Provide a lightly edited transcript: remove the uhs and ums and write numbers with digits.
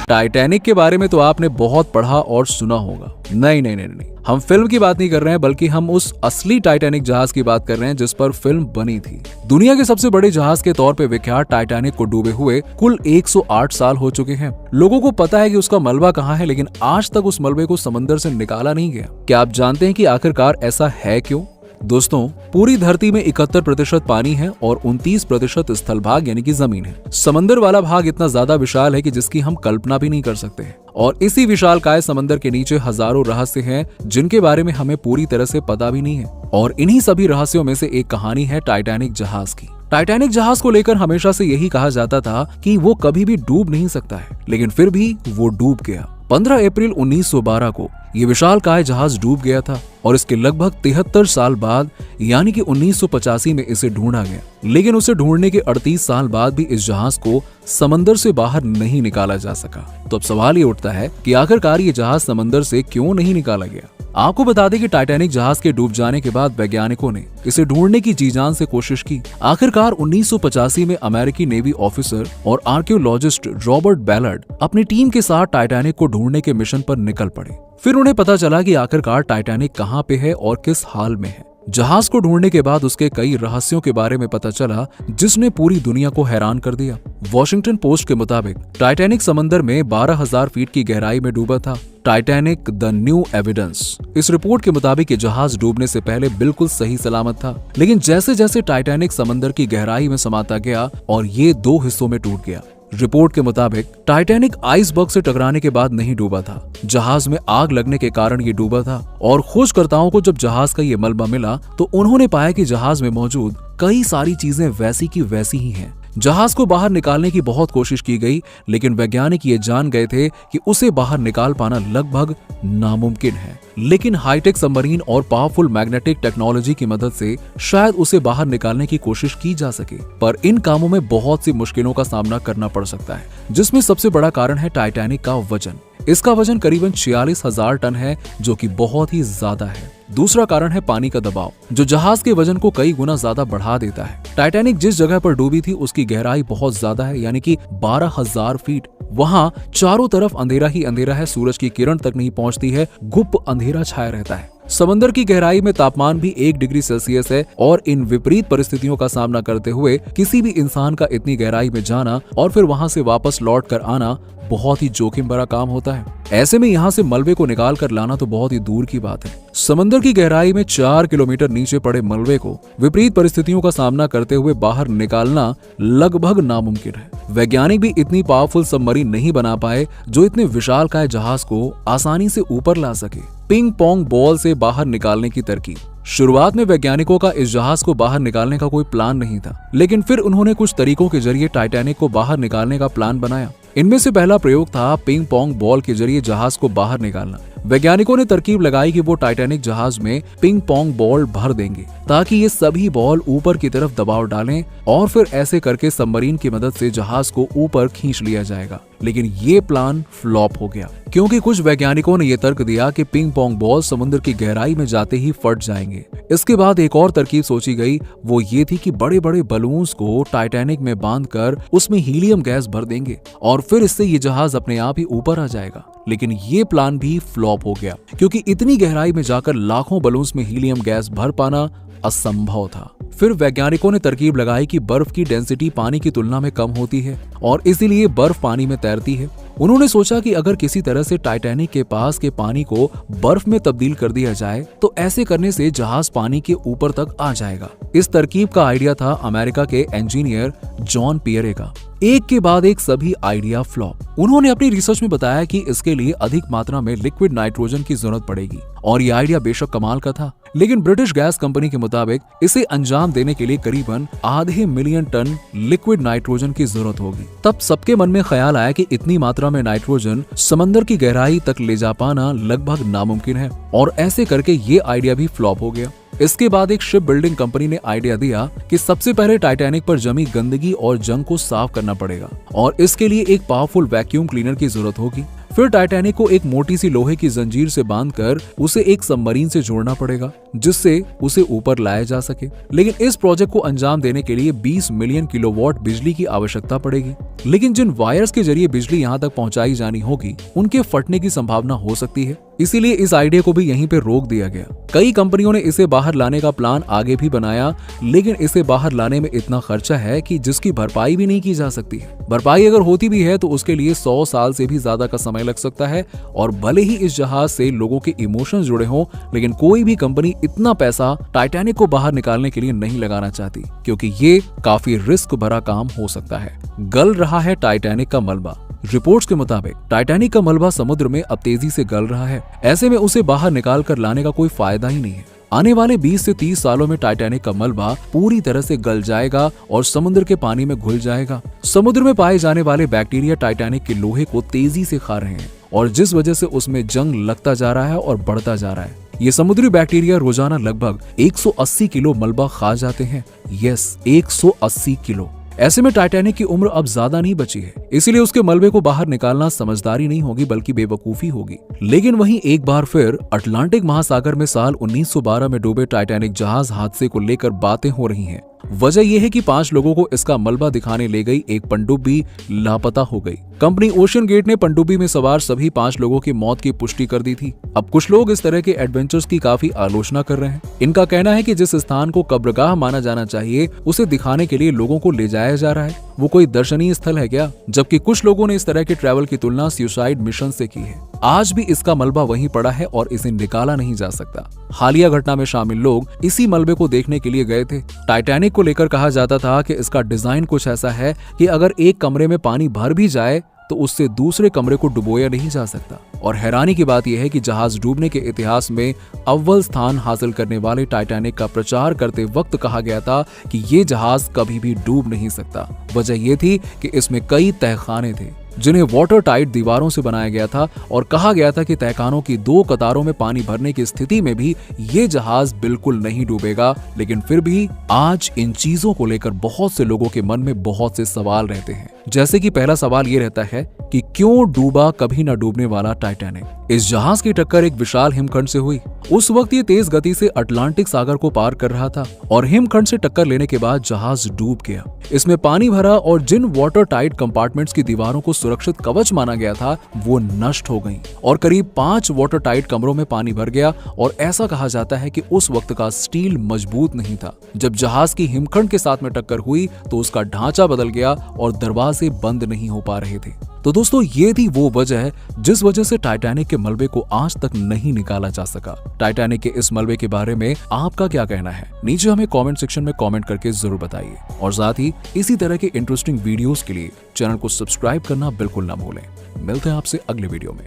Titanic के बारे में तो आपने बहुत पढ़ा और सुना होगा। नहीं नहीं नहीं नहीं, हम फिल्म की बात नहीं कर रहे हैं, बल्कि हम उस असली टाइटैनिक जहाज की बात कर रहे हैं जिस पर फिल्म बनी थी। दुनिया के सबसे बड़े जहाज के तौर पे विख्यात टाइटैनिक को डूबे हुए कुल 108 साल हो चुके हैं। लोगों को पता है कि उसका मलबा कहाँ है, लेकिन आज तक उस मलबे को समंदर से निकाला नहीं गया। क्या आप जानते हैं कि आखिरकार ऐसा है क्यों? दोस्तों, पूरी धरती में 71% पानी है और 29% स्थल भाग यानी कि जमीन है। समंदर वाला भाग इतना ज्यादा विशाल है कि जिसकी हम कल्पना भी नहीं कर सकते हैं। और इसी विशालकाय समंदर के नीचे हजारों रहस्य हैं जिनके बारे में हमें पूरी तरह से पता भी नहीं है। और इन्हीं सभी रहस्यों में से एक कहानी है टाइटैनिक जहाज की। टाइटैनिक जहाज को लेकर हमेशा से यही कहा जाता था कि वो कभी भी डूब नहीं सकता है, लेकिन फिर भी वो डूब गया। 15 अप्रैल 1912 को ये विशालकाय जहाज डूब गया था और इसके लगभग 73 साल बाद यानी कि 1985 में इसे ढूंढा गया। लेकिन उसे ढूंढने के 38 साल बाद भी इस जहाज को समंदर से बाहर नहीं निकाला जा सका। तो अब सवाल ये उठता है कि आखिरकार ये जहाज समंदर से क्यों नहीं निकाला गया। आपको बता दें कि टाइटैनिक जहाज के डूब जाने के बाद वैज्ञानिकों ने इसे ढूंढने की जी जान से कोशिश की। आखिरकार 1985 में अमेरिकी नेवी ऑफिसर और आर्कियोलॉजिस्ट रॉबर्ट बैलर्ड अपनी टीम के साथ टाइटैनिक को ढूंढने के मिशन पर निकल पड़े। फिर उन्हें पता चला कि आखिरकार टाइटैनिक कहाँ पे है और किस हाल में है। जहाज को ढूंढने के बाद उसके कई रहस्यों के बारे में पता चला जिसने पूरी दुनिया को हैरान कर दिया। वॉशिंगटन पोस्ट के मुताबिक टाइटैनिक समंदर में 12,000 फीट की गहराई में डूबा था। टाइटैनिक द न्यू एविडेंस, इस रिपोर्ट के मुताबिक ये जहाज डूबने से पहले बिल्कुल सही सलामत था, लेकिन जैसे जैसे टाइटैनिक समंदर की गहराई में समाता गया और ये 2 हिस्सों में टूट गया। रिपोर्ट के मुताबिक टाइटैनिक आइसबर्ग से टकराने के बाद नहीं डूबा था, जहाज में आग लगने के कारण ये डूबा था। और खोजकर्ताओं को जब जहाज का ये मलबा मिला तो उन्होंने पाया कि जहाज में मौजूद कई सारी चीजें वैसी की वैसी ही हैं। जहाज को बाहर निकालने की बहुत कोशिश की गई, लेकिन वैज्ञानिक ये जान गए थे कि उसे बाहर निकाल पाना लगभग नामुमकिन है। लेकिन हाईटेक सबमरीन और पावरफुल मैग्नेटिक टेक्नोलॉजी की मदद से शायद उसे बाहर निकालने की कोशिश की जा सके, पर इन कामों में बहुत सी मुश्किलों का सामना करना पड़ सकता है, जिसमें सबसे बड़ा कारण है टाइटैनिक का वजन। इसका वजन करीबन 46,000 टन है, जो कि बहुत ही ज्यादा है। दूसरा कारण है पानी का दबाव, जो जहाज के वजन को कई गुना ज्यादा बढ़ा देता है। टाइटैनिक जिस जगह पर डूबी थी उसकी गहराई बहुत ज्यादा है, यानी कि 12,000 फीट। वहाँ चारों तरफ अंधेरा ही अंधेरा है, सूरज की किरण तक नहीं पहुँचती है, गुप्त अंधेरा छाया रहता है। समंदर की गहराई में तापमान भी 1 डिग्री सेल्सियस है और इन विपरीत परिस्थितियों का सामना करते हुए किसी भी इंसान का इतनी गहराई में जाना और फिर वहां से वापस लौट कर आना बहुत ही जोखिम भरा काम होता है। ऐसे में यहाँ से मलबे को निकाल कर लाना तो बहुत ही दूर की बात है। समंदर की गहराई में 4 किलोमीटर नीचे पड़े मलबे को विपरीत परिस्थितियों का सामना करते हुए बाहर निकालना लगभग नामुमकिन है। वैज्ञानिक भी इतनी पावरफुल सबमरीन नहीं बना पाए जो इतने विशालकाय जहाज को आसानी से ऊपर ला सके। पिंग पोंग बॉल से बाहर निकालने की तरकीब। शुरुआत में वैज्ञानिकों का इस जहाज को बाहर निकालने का कोई प्लान नहीं था, लेकिन फिर उन्होंने कुछ तरीकों के जरिए टाइटैनिक को बाहर निकालने का प्लान बनाया। इनमें से पहला प्रयोग था पिंग पोंग बॉल के जरिए जहाज को बाहर निकालना। वैज्ञानिकों ने तरकीब लगाई कि वो टाइटैनिक जहाज में पिंग पोंग बॉल भर देंगे ताकि ये सभी बॉल ऊपर की तरफ दबाव डालें और फिर ऐसे करके सबमरीन की मदद से जहाज को ऊपर खींच लिया जाएगा। लेकिन ये प्लान फ्लॉप हो गया, क्योंकि कुछ वैज्ञानिकों ने यह तर्क दिया कि पिंग पोंग बॉल समुद्र की गहराई में जाते ही फट जाएंगे। इसके बाद एक और तरकीब सोची गई, वो ये थी कि बड़े बड़े बलून्स को टाइटैनिक में बांधकर उसमें हीलियम गैस भर देंगे और फिर इससे ये जहाज अपने आप ही ऊपर आ जाएगा। लेकिन ये प्लान भी फ्लॉप हो गया, क्योंकि इतनी गहराई में जाकर लाखों बलून्स में हीलियम गैस भर पाना असंभव था। फिर वैज्ञानिकों ने तरकीब लगाई कि बर्फ की डेंसिटी पानी की तुलना में कम होती है और इसीलिए बर्फ पानी में तैरती है। उन्होंने सोचा कि अगर किसी तरह से टाइटैनिक के पास के पानी को बर्फ में तब्दील कर दिया जाए तो ऐसे करने से जहाज पानी के ऊपर तक आ जाएगा। इस तरकीब का आइडिया था अमेरिका के इंजीनियर जॉन पियरे का। एक के बाद एक सभी आइडिया फ्लॉप। उन्होंने अपनी रिसर्च में बताया कि इसके लिए अधिक मात्रा में लिक्विड नाइट्रोजन की जरूरत पड़ेगी और ये आइडिया बेशक कमाल का था, लेकिन ब्रिटिश गैस कंपनी के मुताबिक इसे अंजाम देने के लिए करीबन 0.5 मिलियन टन लिक्विड नाइट्रोजन की जरूरत होगी। तब सबके मन में ख्याल आया कि इतनी मात्रा में नाइट्रोजन समंदर की गहराई तक ले जा पाना लगभग नामुमकिन है और ऐसे करके ये आइडिया भी फ्लॉप हो गया। इसके बाद एक शिप बिल्डिंग कंपनी ने आइडिया दिया कि सबसे पहले टाइटैनिक पर जमी गंदगी और जंग को साफ करना पड़ेगा और इसके लिए एक पावरफुल वैक्यूम क्लीनर की जरूरत होगी। फिर टाइटैनिक को एक मोटी सी लोहे की जंजीर से बांधकर उसे एक सबमरीन से जोड़ना पड़ेगा जिससे उसे ऊपर लाया जा सके। लेकिन इस प्रोजेक्ट को अंजाम देने के लिए 20 मिलियन किलोवाट बिजली की आवश्यकता पड़ेगी। लेकिन जिन वायर्स के जरिए बिजली यहाँ तक पहुंचाई जानी होगी उनके फटने की संभावना हो सकती है, इसीलिए इस आइडिया को भी यहीं पे रोक दिया गया। कई कंपनियों ने इसे बाहर लाने का प्लान आगे भी बनाया, लेकिन इसे बाहर लाने में इतना खर्चा है कि जिसकी भरपाई भी नहीं की जा सकती है। भरपाई अगर होती भी है तो उसके लिए 100 साल से भी ज्यादा का समय लग सकता है। और भले ही इस जहाज से लोगों के इमोशंस जुड़े हों, लेकिन कोई भी कंपनी इतना पैसा टाइटैनिक को बाहर निकालने के लिए नहीं लगाना चाहती, क्योंकि ये काफी रिस्क भरा काम हो सकता है। गल रहा है टाइटैनिक का मलबा। रिपोर्ट्स के मुताबिक टाइटैनिक का मलबा समुद्र में अब तेजी से गल रहा है। ऐसे में उसे बाहर निकाल कर लाने का कोई फायदा ही नहीं है। आने वाले 20 से 30 सालों में टाइटैनिक का मलबा पूरी तरह से गल जाएगा और समुद्र के पानी में घुल जाएगा। समुद्र में पाए जाने वाले बैक्टीरिया टाइटैनिक के लोहे को तेजी से खा रहे हैं और जिस वजह से उसमें जंग लगता जा रहा है और बढ़ता जा रहा है। ये समुद्री बैक्टीरिया रोजाना लगभग 180 किलो मलबा खा जाते हैं। Yes, 180 kilo. ऐसे में टाइटैनिक की उम्र अब ज्यादा नहीं बची है, इसीलिए उसके मलबे को बाहर निकालना समझदारी नहीं होगी बल्कि बेवकूफी होगी। लेकिन वहीं एक बार फिर अटलांटिक महासागर में साल 1912 में डूबे टाइटैनिक जहाज हादसे को लेकर बातें हो रही हैं। वजह यह है कि 5 लोगों को इसका मलबा दिखाने ले गई एक पनडुब्बी लापता हो गई। कंपनी ओशन गेट ने पनडुब्बी में सवार सभी 5 लोगों की मौत की पुष्टि कर दी थी। अब कुछ लोग इस तरह के एडवेंचर्स की काफी आलोचना कर रहे हैं। इनका कहना है कि जिस स्थान को कब्रगाह माना जाना चाहिए उसे दिखाने के लिए लोगों को ले जाया जा रहा है, वो कोई दर्शनीय स्थल है क्या? जबकि कुछ लोगों ने इस तरह के ट्रैवल की तुलना सुसाइड मिशन से की है। आज भी इसका मलबा वहीं पड़ा है और इसे निकाला नहीं जा सकता। हालिया घटना में शामिल लोग इसी मलबे को देखने के लिए गए थे। टाइटैनिक को लेकर कहा जाता था कि इसका डिजाइन कुछ ऐसा है कि अगर एक कमरे में पानी भर भी जाए तो उससे दूसरे कमरे को डुबोया नहीं जा सकता। और हैरानी की बात यह है कि जहाज डूबने के इतिहास में अव्वल स्थान हासिल करने वाले टाइटैनिक का प्रचार करते वक्त कहा गया था कि ये जहाज कभी भी डूब नहीं सकता। वजह यह थी कि इसमें कई तहखाने थे जिन्हें वाटर टाइट दीवारों से बनाया गया था और कहा गया था कि तहखानों की 2 कतारों में पानी भरने की स्थिति में भी ये जहाज बिल्कुल नहीं डूबेगा। लेकिन फिर भी आज इन चीजों को लेकर बहुत से लोगों के मन में बहुत से सवाल रहते हैं। जैसे कि पहला सवाल ये रहता है कि क्यों डूबा कभी न डूबने वाला टाइटैनिक? इस जहाज की टक्कर एक विशाल हिमखंड से हुई। उस वक्त ये तेज गति से अटलांटिक सागर को पार कर रहा था और हिमखंड से टक्कर लेने के बाद जहाज डूब गया। इसमें पानी भरा और जिन वाटर टाइट कंपार्टमेंट्स की दीवारों को सुरक्षित कवच माना गया था वो नष्ट हो गईं और करीब 5 वाटर टाइट कमरों में पानी भर गया। और ऐसा कहा जाता है कि उस वक्त का स्टील मजबूत नहीं था। जब जहाज की हिमखंड के साथ में टक्कर हुई तो उसका ढांचा बदल गया और दरवाजे बंद नहीं हो पा रहे थे। तो दोस्तों, ये थी वो वजह जिस वजह से टाइटैनिक के मलबे को आज तक नहीं निकाला जा सका। टाइटैनिक के इस मलबे के बारे में आपका क्या कहना है? नीचे हमें कमेंट सेक्शन में कमेंट करके जरूर बताइए और साथ ही इसी तरह के इंटरेस्टिंग वीडियोस के लिए चैनल को सब्सक्राइब करना बिल्कुल ना भूलें। मिलते हैं आपसे अगले वीडियो में।